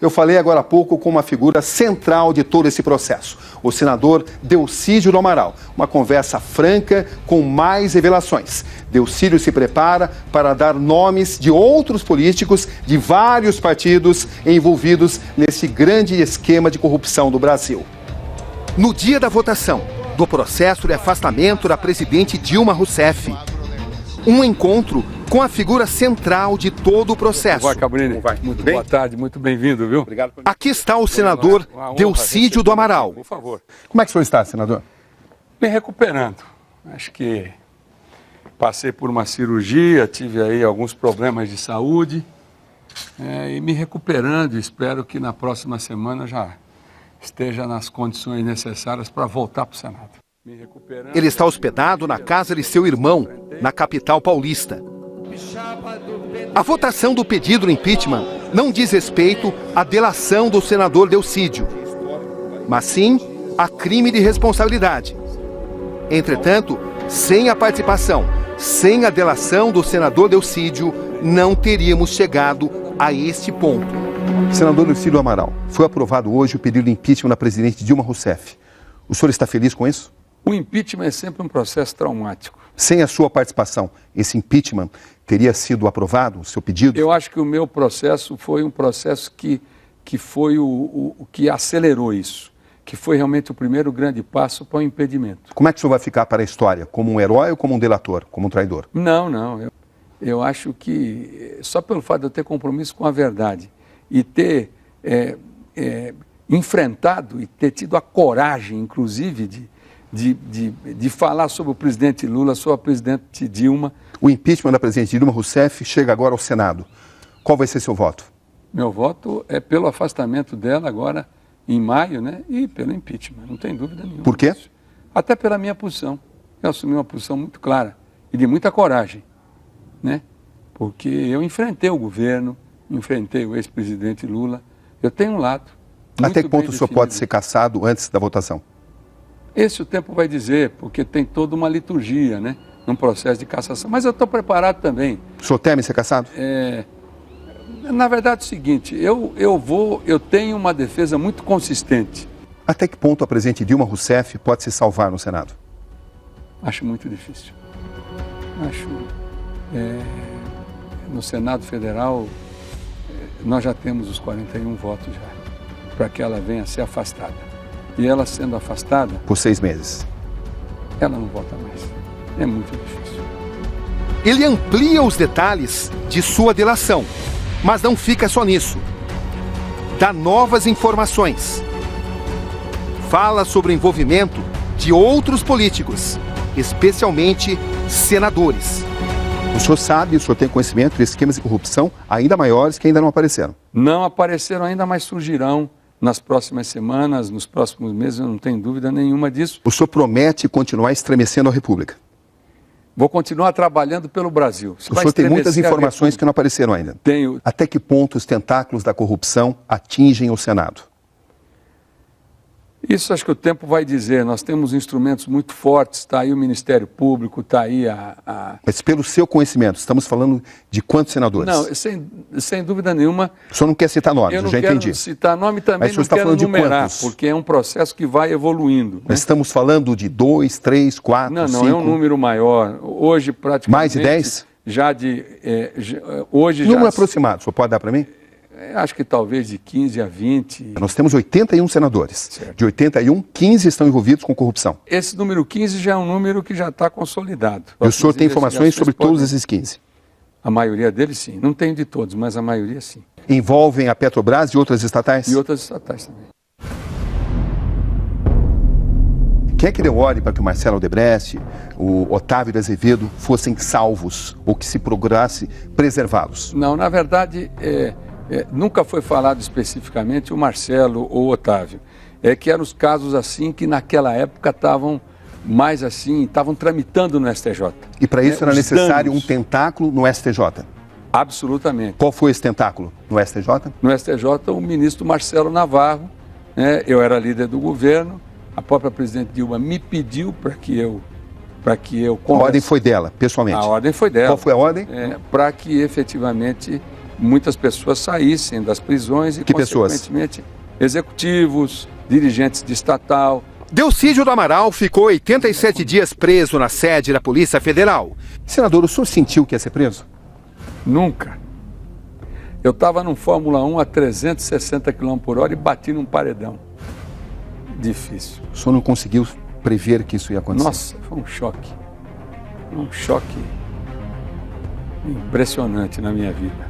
Eu falei agora há pouco com uma figura central de todo esse processo, o senador Delcídio do Amaral. Uma conversa franca com mais revelações. Delcídio se prepara para dar nomes de outros políticos de vários partidos envolvidos nesse grande esquema de corrupção do Brasil. No dia da votação do processo de afastamento da presidente Dilma Rousseff, um encontro com a figura central de todo o processo. Vai, Cabrini. Vai. Muito boa tarde, muito bem-vindo, viu? Obrigado. Aqui está o senador Delcídio do Amaral. Por favor. Como é que o senhor está, senador? Me recuperando. Acho que passei por uma cirurgia, tive aí alguns problemas de saúde e me recuperando. Espero que na próxima semana já esteja nas condições necessárias para voltar para o Senado. Ele está hospedado na casa de seu irmão, na capital paulista. A votação do pedido de impeachment não diz respeito à delação do senador Delcídio, mas sim a crime de responsabilidade. Entretanto, sem a participação, sem a delação do senador Delcídio, não teríamos chegado a este ponto. Senador Delcídio Amaral, foi aprovado hoje o pedido de impeachment da presidente Dilma Rousseff. O senhor está feliz com isso? O impeachment é sempre um processo traumático. Sem a sua participação, esse impeachment teria sido aprovado, o seu pedido? Eu acho que o meu processo foi um processo que foi o que acelerou isso, que foi realmente o primeiro grande passo para o impedimento. Como é que o senhor vai ficar para a história? Como um herói ou como um delator, como um traidor? Não. Eu acho que só pelo fato de eu ter compromisso com a verdade e ter enfrentado e ter tido a coragem, inclusive, de falar sobre o presidente Lula, sobre a presidente Dilma. O impeachment da presidente Dilma Rousseff chega agora ao Senado. Qual vai ser seu voto? Meu voto é pelo afastamento dela agora em maio, né? E pelo impeachment, não tem dúvida nenhuma. Por quê? Disso. Até pela minha posição. Eu assumi uma posição muito clara e de muita coragem, né? Porque eu enfrentei o governo, enfrentei o ex-presidente Lula. Eu tenho um lado. Até que ponto o senhor pode ser cassado antes da votação? Esse o tempo vai dizer, porque tem toda uma liturgia, né? Num processo de cassação. Mas eu estou preparado também. O senhor teme ser cassado? Na verdade é o seguinte, eu tenho uma defesa muito consistente. Até que ponto a presidente Dilma Rousseff pode se salvar no Senado? Acho muito difícil. No Senado Federal, nós já temos os 41 votos já, para que ela venha a ser afastada. E ela sendo afastada... Por 6 meses. Ela não vota mais. É muito difícil. Ele amplia os detalhes de sua delação, mas não fica só nisso. Dá novas informações. Fala sobre o envolvimento de outros políticos, especialmente senadores. O senhor sabe, o senhor tem conhecimento de esquemas de corrupção ainda maiores que ainda não apareceram? Não apareceram ainda, mas surgirão nas próximas semanas, nos próximos meses, eu não tenho dúvida nenhuma disso. O senhor promete continuar estremecendo a República? Vou continuar trabalhando pelo Brasil. O senhor tem muitas informações que não apareceram ainda. Tenho. Até que ponto os tentáculos da corrupção atingem o Senado? Isso acho que o tempo vai dizer. Nós temos instrumentos muito fortes, está aí o Ministério Público, está aí Mas pelo seu conhecimento, estamos falando de quantos senadores? Não, sem dúvida nenhuma. O senhor não quer citar nomes, eu já entendi. Eu não quero citar nome também, mas não está quero falando numerar, de porque é um processo que vai evoluindo. Mas estamos falando de 2, 3, 4, 5... Não, é um número maior. Hoje, praticamente... Mais de 10? Hoje número aproximado, o senhor pode dar para mim? Acho que talvez de 15 a 20. Nós temos 81 senadores. Certo. De 81, 15 estão envolvidos com corrupção. Esse número 15 já é um número que já está consolidado. E o senhor tem informações sobre todos esses 15? A maioria deles, sim. Não tenho de todos, mas a maioria, sim. Envolvem a Petrobras e outras estatais? E outras estatais também. Quem é que deu ordem para que o Marcelo Odebrecht, o Otávio de Azevedo fossem salvos ou que se procurasse preservá-los? Não, na verdade... nunca foi falado especificamente o Marcelo ou o Otávio. Que eram os casos assim que naquela época estavam mais assim, estavam tramitando no STJ. E para isso era necessário um tentáculo no STJ? Absolutamente. Qual foi esse tentáculo no STJ? No STJ, o ministro Marcelo Navarro, eu era líder do governo, a própria presidente Dilma me pediu para que eu A ordem foi dela, pessoalmente? A ordem foi dela. Qual foi a ordem? Para que efetivamente muitas pessoas saíssem das prisões e, Que pessoas? consequentemente, executivos, dirigentes de estatal. Delcídio do Amaral ficou 87 dias preso na sede da Polícia Federal. Senador, o senhor sentiu que ia ser preso? Nunca. Eu estava num Fórmula 1 a 360 km por hora e bati num paredão. Difícil. O senhor não conseguiu prever que isso ia acontecer? Nossa, foi um choque. Um choque impressionante na minha vida.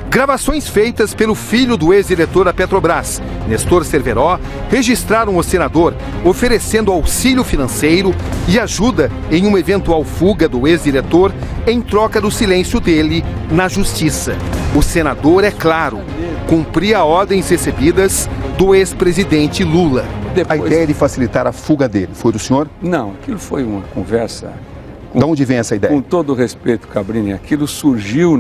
Gravações feitas pelo filho do ex-diretor da Petrobras, Nestor Cerveró, registraram o senador oferecendo auxílio financeiro e ajuda em uma eventual fuga do ex-diretor em troca do silêncio dele na justiça. O senador, é claro, cumpria ordens recebidas do ex-presidente Lula. A ideia de facilitar a fuga dele foi do senhor? Não, aquilo foi uma conversa... De onde vem essa ideia? Com todo o respeito, Cabrini, aquilo surgiu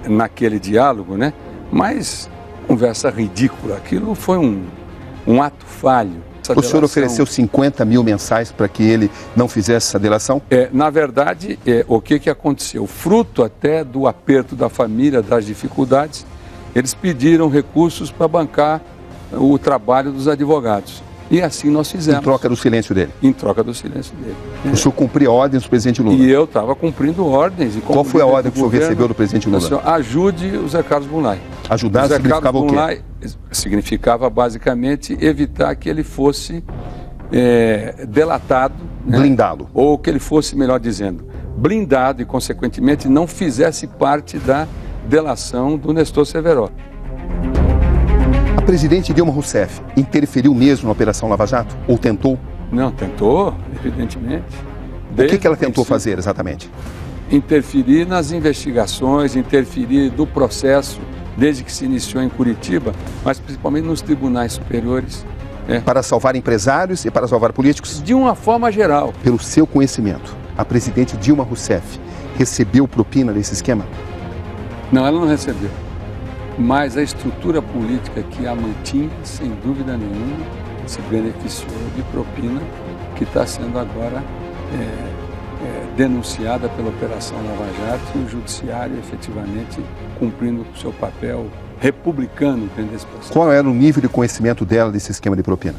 naquele diálogo, né? Mas conversa ridícula. Aquilo foi um ato falho. O senhor ofereceu 50 mil mensais para que ele não fizesse essa delação? Na verdade, o que aconteceu? Fruto até do aperto da família, das dificuldades, eles pediram recursos para bancar o trabalho dos advogados. E assim nós fizemos. Em troca do silêncio dele? Em troca do silêncio dele. O senhor cumpria ordens do presidente Lula? E eu estava cumprindo ordens. Qual foi a ordem que o senhor recebeu do presidente Lula? Senhor, ajude o Zé Carlos Bunlai. Ajudar significava o quê? Significava basicamente evitar que ele fosse delatado. Blindá-lo. Né? Ou que ele fosse, melhor dizendo, blindado e, consequentemente, não fizesse parte da delação do Nestor Cerveró. A presidente Dilma Rousseff interferiu mesmo na Operação Lava Jato? Ou tentou? Não, tentou, evidentemente. O que ela tentou fazer exatamente? Interferir nas investigações, interferir do processo, desde que se iniciou em Curitiba, mas principalmente nos tribunais superiores. Para salvar empresários e para salvar políticos? De uma forma geral. Pelo seu conhecimento, a presidente Dilma Rousseff recebeu propina desse esquema? Não, ela não recebeu. Mas a estrutura política que a mantinha, sem dúvida nenhuma, se beneficiou de propina que está sendo agora denunciada pela Operação Lava Jato e o Judiciário efetivamente cumprindo o seu papel republicano dentro desse processo. Qual era o nível de conhecimento dela desse esquema de propina?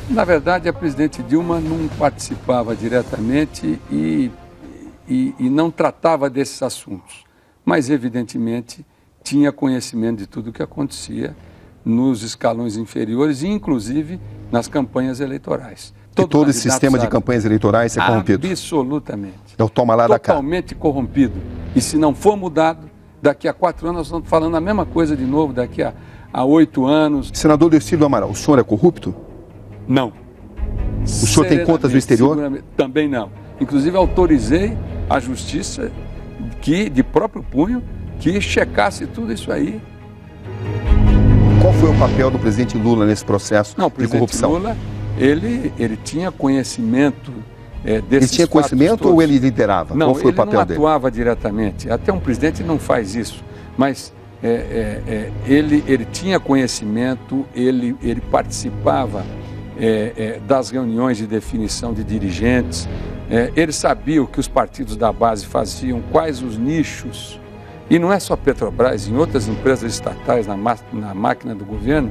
Na verdade, a presidente Dilma não participava diretamente e não tratava desses assuntos, mas evidentemente tinha conhecimento de tudo o que acontecia nos escalões inferiores e, inclusive, nas campanhas eleitorais. Todo esse sistema de campanhas eleitorais é corrompido? Absolutamente. É o toma lá da cá. Totalmente corrompido. E se não for mudado, daqui a 4 anos nós estamos falando a mesma coisa de novo, daqui a 8 anos. Senador Delcídio do Amaral, o senhor é corrupto? Não. O senhor tem contas no exterior? Também não. Inclusive autorizei a justiça de próprio punho que checasse tudo isso aí. Qual foi o papel do presidente Lula nesse processo de corrupção? O presidente Lula, ele tinha conhecimento desses Ele tinha conhecimento todos. ou ele liderava? Não, qual foi o papel ele não atuava diretamente. Até um presidente não faz isso. Mas ele tinha conhecimento, ele participava das reuniões de definição de dirigentes, ele sabia o que os partidos da base faziam, quais os nichos. E não é só Petrobras, em outras empresas estatais, na máquina do governo,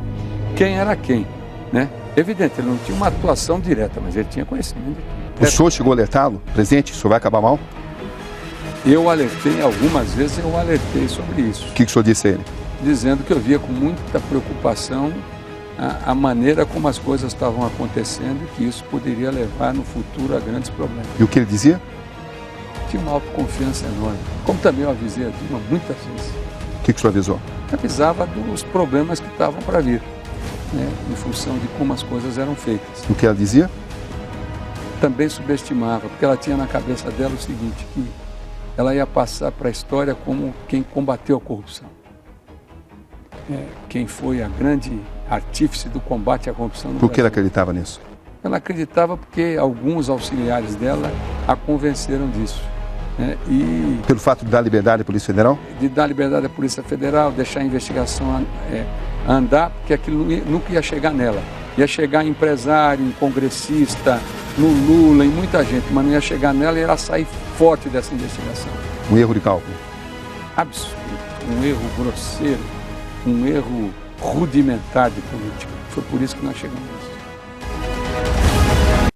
quem era quem, né? Evidente, ele não tinha uma atuação direta, mas ele tinha conhecimento. O senhor chegou a alertá-lo? Presidente, isso vai acabar mal? Eu alertei, algumas vezes eu alertei sobre isso. O que o senhor disse a ele? Dizendo que eu via com muita preocupação a maneira como as coisas estavam acontecendo e que isso poderia levar no futuro a grandes problemas. E o que ele dizia? Tinha uma autoconfiança enorme. Como também eu avisei a Dilma muitas vezes. O que o senhor avisou? Avisava dos problemas que estavam para vir, né, em função de como as coisas eram feitas. O que ela dizia? Também subestimava, porque ela tinha na cabeça dela o seguinte, que ela ia passar para a história como quem combateu a corrupção. Quem foi a grande artífice do combate à corrupção no Brasil. Por que ela acreditava nisso? Ela acreditava porque alguns auxiliares dela a convenceram disso. E pelo fato de dar liberdade à Polícia Federal? De dar liberdade à Polícia Federal, deixar a investigação andar, porque aquilo nunca ia chegar nela. Ia chegar em empresário, em congressista, no Lula, em muita gente, mas não ia chegar nela e ela sair forte dessa investigação. Um erro de cálculo? Absurdo. um erro grosseiro, um erro rudimentar de política. Foi por isso que nós chegamos nisso.